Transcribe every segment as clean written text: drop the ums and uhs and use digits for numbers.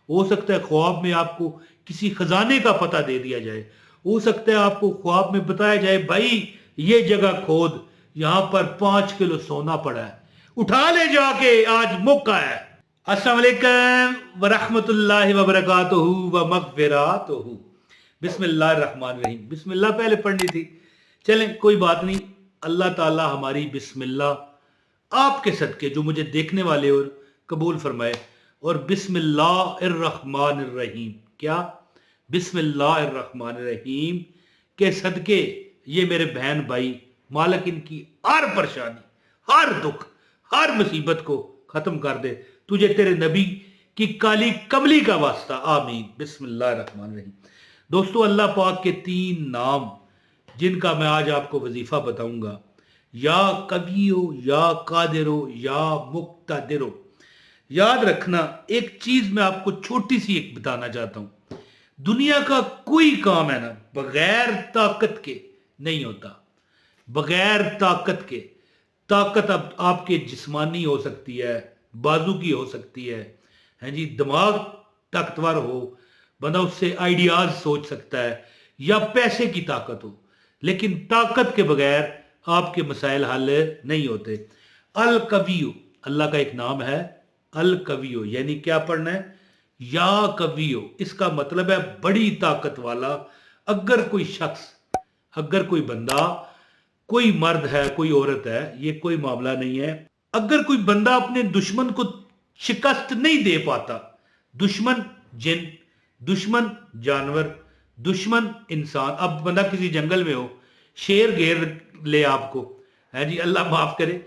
ہو سکتا ہے ख्वाब में आपको किसी खजाने का पता दे दिया जाए, हो सकता है आपको ख्वाब में बताया जाए भाई ये जगह खोद, यहाँ पर 5 किलो सोना पड़ा है, उठा ले जाके आज मौका है। अस्सलाम वालेकुम व रहमतुल्लाहि व बरकातुहू व मगफिरातुहू। बिस्मिल्लाहिर्रहमानिर्रहीम। बिस्मिल्लाह पहले पढ़नी थी, चलें कोई बात नहीं। अल्लाह ताला हमारी बिस्मिल्लाह आपके सदके जो मुझे देखने वाले और कबूल फरमाए। और बिस्मिल्लाहिर्रहमानिर्रहीम, क्या बिस्मिल्लाहिर्रहमानिर्रहीम के सदके ये मेरे बहन भाई मालिक इनकी हर परेशानी, हर दुख, हर मुसीबत को खत्म कर दे, तुझे तेरे नबी की काली कमली का वास्ता, आमीन। बिस्मिल्लाहिर्रहमानिर्रहीम। दोस्तों, अल्लाह पाक के 3 नाम जिनका मैं आज आपको वजीफा बताऊंगा, या कवियो, या कादिरो, या मुक्तदिरो। याद रखना, एक चीज मैं आपको छोटी सी एक बताना चाहता हूं, दुनिया का कोई काम है ना बगैर ताकत के नहीं होता, बगैर ताकत के। ताकत अब आपके जिस्मानी हो सकती है, बाजू की हो सकती है जी, दिमाग ताकतवर हो, बंदा उससे आइडियाज सोच सकता है, या पैसे की ताकत हो, लेकिन ताकत के बगैर आपके मसाइल हल नहीं होते। अल कवियो अल्लाह का एक नाम है, अल कवियो यानी क्या पढ़ना है, या कवियो, इसका मतलब है बड़ी ताकत वाला। अगर कोई शख्स, अगर कोई बंदा, कोई मर्द है, कोई औरत है, ये कोई मामला नहीं है, अगर कोई बंदा अपने दुश्मन को शिकस्त नहीं दे पाता, दुश्मन जिन, दुश्मन जानवर, दुश्मन इंसान। अब बंदा किसी जंगल में हो, शेर घेर ले आपको, है जी, अल्लाह माफ करे,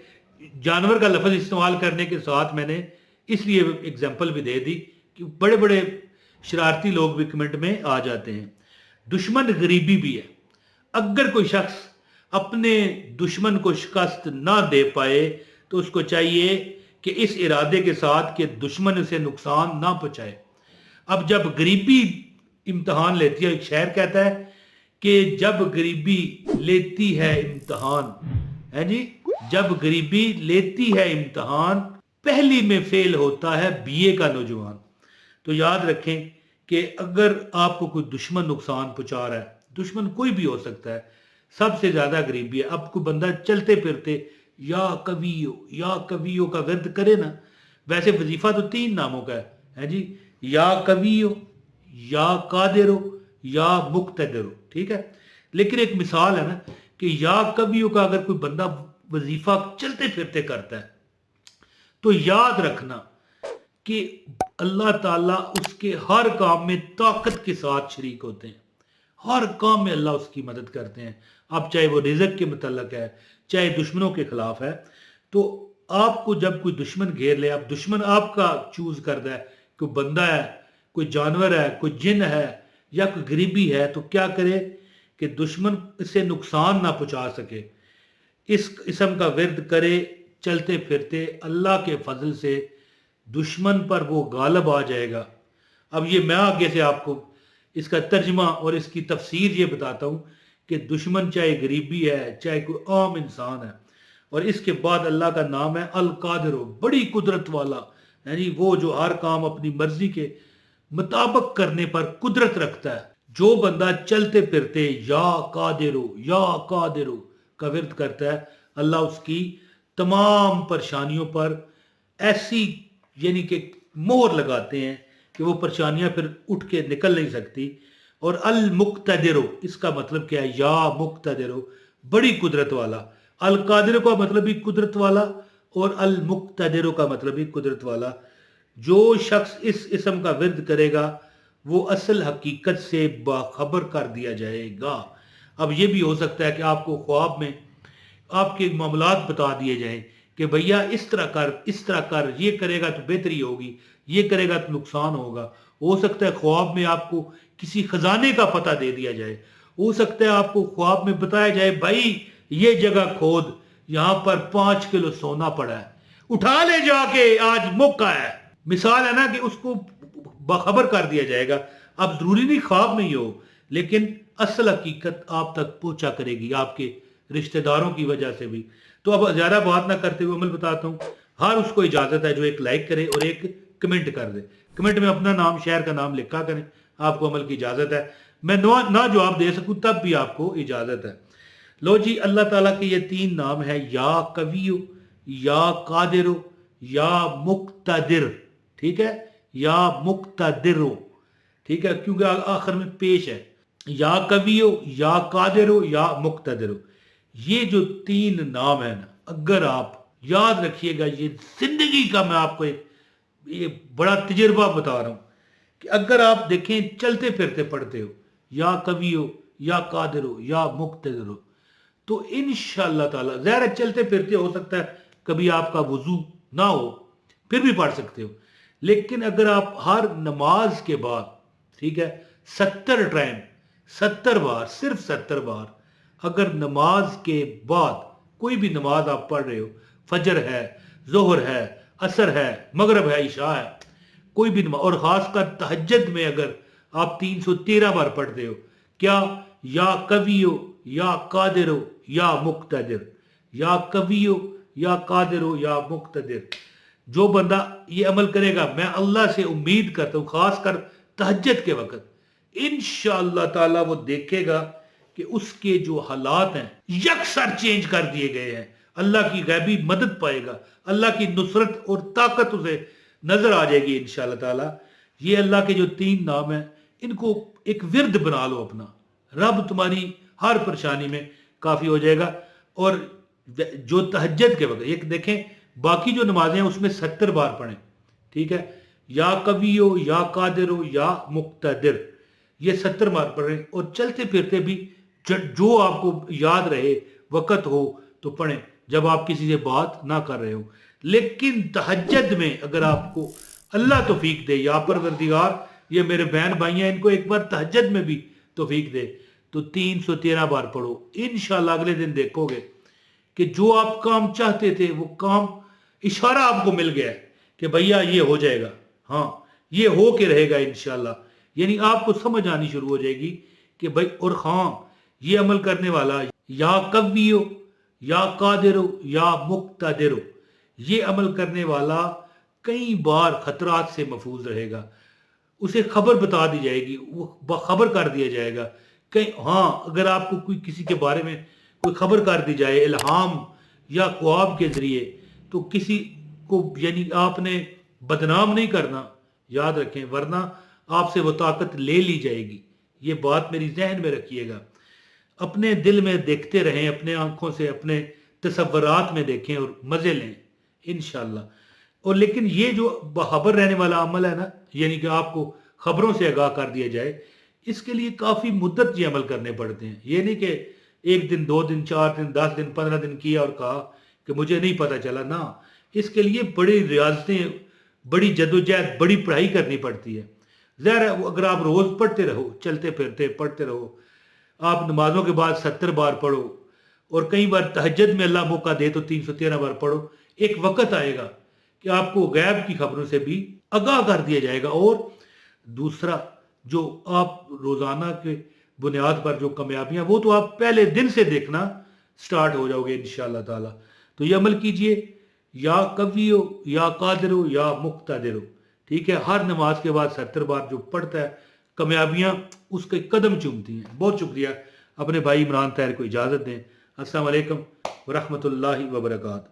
जानवर का लफ्ज इस्तेमाल करने के साथ मैंने इसलिए एग्जाम्पल भी दे दी कि बड़े बड़े शरारती लोग भी कमेंट में आ जाते हैं। दुश्मन गरीबी भी है। अगर कोई शख्स अपने दुश्मन को शिकस्त ना दे पाए तो उसको चाहिए कि इस इरादे के साथ कि दुश्मन से नुकसान ना पहुंचाए। अब जब गरीबी इम्तहान लेती है, एक शायर कहता है कि जब गरीबी लेती है इम्तहान, है जी, जब गरीबी लेती है इम्तहान, पहली में फेल होता है बीए का नौजवान। तो याद रखें कि अगर आपको कोई दुश्मन नुकसान पहुंचा रहा है, दुश्मन कोई भी हो सकता है, सबसे ज्यादा गरीबी है। अब कोई बंदा चलते फिरते या कवियो का विर्द करे ना, वैसे वजीफा तो 3 नामों का है जी, या कवियो, या कादिरो, या मुक्तदिरो, ठीक है। लेकिन एक मिसाल है ना कि या कवियो का अगर कोई बंदा वजीफा चलते फिरते करता है तो याद रखना कि अल्लाह ताला उसके हर काम में ताकत के साथ शरीक होते हैं, हर काम में अल्लाह उसकी मदद करते हैं। अब चाहे वो रिज़्क के मुतल्लक है, चाहे दुश्मनों के खिलाफ है। तो आपको जब कोई दुश्मन घेर ले, आप दुश्मन आपका चूज करता है, कोई बंदा है, कोई जानवर है, कोई जिन है, या कोई गरीबी है, तो क्या करे कि दुश्मन इससे नुकसान ना पहुंचा सके। इस किस्म का विर्द करे चलते फिरते, अल्लाह के फजल से दुश्मन पर वो गालिब आ जाएगा। अब ये मैं आगे से आपको इसका तर्जमा और इसकी तफसीर ये बताता हूँ कि दुश्मन चाहे गरीबी है, चाहे कोई आम इंसान है। और इसके बाद अल्लाह का नाम है अल कादिरो, बड़ी कुदरत वाला, यानी वो जो हर काम अपनी मर्जी के मुताबिक करने पर कुदरत रखता है। जो बंदा चलते फिरते या कादिरो का विर्द करता है, अल्लाह उसकी तमाम परेशानियों पर ऐसी यानी कि मोहर लगाते हैं कि वो परेशानियां फिर उठ के निकल नहीं सकती। और अल मुक्तदिरो, इसका मतलब क्या है, या मुक्तदिरो, बड़ी कुदरत वाला। अल कादिरो का मतलब भी कुदरत वाला और अल मुक्तदिरो का मतलब भी कुदरत वाला। जो शख्स इस इस्म का विर्द करेगा वो असल हकीकत से बाखबर कर दिया जाएगा। अब ये भी हो सकता है कि आपको ख्वाब में आपके मामलात बता दिए जाएं कि भैया इस तरह कर, ये करेगा तो बेहतरी होगी, ये करेगा तो नुकसान होगा। हो सकता है ख्वाब में आपको किसी खजाने का पता दे दिया जाए, हो सकता है आपको ख्वाब में बताया जाए भाई ये जगह खोद, यहाँ पर 5 किलो सोना पड़ा है, उठा ले जाके आज मौका है। मिसाल है ना कि उसको बाखबर कर दिया जाएगा। अब जरूरी नहीं ख्वाब में ही हो, लेकिन असल हकीकत आप तक पहुंचा करेगी आपके रिश्तेदारों की वजह से भी। तो अब ज्यादा बात ना करते हुए अमल बताता हूं। हर उसको इजाजत है जो एक लाइक करे और एक कमेंट कर दे। کمنٹ میں اپنا نام شہر کا نام لکھا کریں, آپ کو عمل کی اجازت ہے. میں نہ جواب دے سکوں تب بھی آپ کو اجازت ہے. لو جی, اللہ تعالیٰ کے یہ 3 نام ہے, یا قویو, یا قادرو, یا مقتدر. ٹھیک ہے, یا مقتدرو, ٹھیک ہے, کیونکہ آخر میں پیش ہے. یا قویو, یا قادرو, یا مقتدرو. یہ جو 3 نام ہے نا, اگر آپ یاد رکھیے گا, یہ زندگی کا میں آپ کو یہ بڑا تجربہ بتا رہا ہوں کہ اگر آپ دیکھیں چلتے پھرتے پڑھتے ہو یا قویو, یا قادرو, یا مقتدرو, تو انشاءاللہ تعالی ظاہر ہے چلتے پھرتے ہو سکتا ہے کبھی آپ کا وضو نہ ہو, پھر بھی پڑھ سکتے ہو. لیکن اگر آپ ہر نماز کے بعد, ٹھیک ہے, 70 ٹائم, 70 بار, صرف 70 بار, اگر نماز کے بعد کوئی بھی نماز آپ پڑھ رہے ہو, فجر ہے, ظہر ہے, عصر ہے, مغرب ہے, عشاء ہے, کوئی بھی نماز, اور خاص کر تہجد میں اگر آپ 313 بار پڑھتے ہو, کیا, یا قویو, یا قادرو, یا مقتدر, یا قویو, یا قادرو, یا مقتدر. جو بندہ یہ عمل کرے گا, میں اللہ سے امید کرتا ہوں خاص کر تہجد کے وقت, انشاءاللہ تعالی وہ دیکھے گا کہ اس کے جو حالات ہیں یکسر چینج کر دیے گئے ہیں. اللہ کی غیبی مدد پائے گا, اللہ کی نصرت اور طاقت اسے نظر آ جائے گی انشاءاللہ تعالی. یہ اللہ کے جو 3 نام ہیں, ان کو ایک ورد بنا لو اپنا, رب تمہاری ہر پریشانی میں کافی ہو جائے گا. اور جو تہجد کے وقت ایک دیکھیں, باقی جو نمازیں ہیں اس میں 70 بار پڑھیں, ٹھیک ہے, یا قویو, یا قادرو, یا مقتدر, یہ 70 بار پڑھیں. اور چلتے پھرتے بھی جو آپ کو یاد رہے, وقت ہو تو پڑھیں, جب آپ کسی سے بات نہ کر رہے ہو. لیکن تہجد میں اگر آپ کو اللہ توفیق دے, یا پروردگار یہ میرے بہن بھائی ہیں, ان کو ایک بار تہجد میں بھی توفیق دے, تو 313 بار پڑھو. انشاءاللہ اگلے دن دیکھو گے کہ جو آپ کام چاہتے تھے وہ کام اشارہ آپ کو مل گیا ہے کہ بھیا یہ ہو جائے گا, ہاں یہ ہو کے رہے گا انشاءاللہ. یعنی آپ کو سمجھ آنی شروع ہو جائے گی کہ بھائی, اور ہاں یہ عمل کرنے والا یا قویو, یا قادرو, یا مقتدرو, یہ عمل کرنے والا کئی بار خطرات سے محفوظ رہے گا. اسے خبر بتا دی جائے گی, وہ باخبر کر دیا جائے گا. ہاں اگر آپ کو کوئی کسی کے بارے میں کوئی خبر کر دی جائے الہام یا خواب کے ذریعے, تو کسی کو یعنی آپ نے بدنام نہیں کرنا, یاد رکھیں, ورنہ آپ سے وہ طاقت لے لی جائے گی. یہ بات میری ذہن میں رکھیے گا. اپنے دل میں دیکھتے رہیں, اپنے آنکھوں سے اپنے تصورات میں دیکھیں اور مزے لیں انشاءاللہ. اور لیکن یہ جو باخبر رہنے والا عمل ہے نا, یعنی کہ آپ کو خبروں سے آگاہ کر دیا جائے, اس کے لیے کافی مدت یہ عمل کرنے پڑتے ہیں. یہ نہیں کہ 1 دن, 2 دن, 4 دن, 10 دن, 15 دن کیا اور کہا کہ مجھے نہیں پتا چلا. نہ, اس کے لیے بڑی ریاضتیں, بڑی جدوجہد, بڑی پڑھائی کرنی پڑتی ہے. ظاہر ہے اگر آپ روز پڑھتے رہو, چلتے پھرتے پڑھتے رہو, آپ نمازوں کے بعد 70 بار پڑھو, اور کئی بار تہجد میں اللہ موقع دے تو 313 بار پڑھو, ایک وقت آئے گا کہ آپ کو غیب کی خبروں سے بھی آگاہ کر دیا جائے گا. اور دوسرا, جو آپ روزانہ کے بنیاد پر جو کامیابیاں, وہ تو آپ پہلے دن سے دیکھنا سٹارٹ ہو جاؤ گے انشاءاللہ تعالی. تو یہ عمل کیجئے, یا قویو, یا قادرو, یا مقتدرو, ٹھیک ہے. ہر نماز کے بعد 70 بار جو پڑھتا ہے, کامیابیاں اس کے قدم چومتی ہیں. بہت شکریہ. اپنے بھائی عمران طاہر کو اجازت دیں. السلام علیکم ورحمۃ اللہ وبرکاتہ.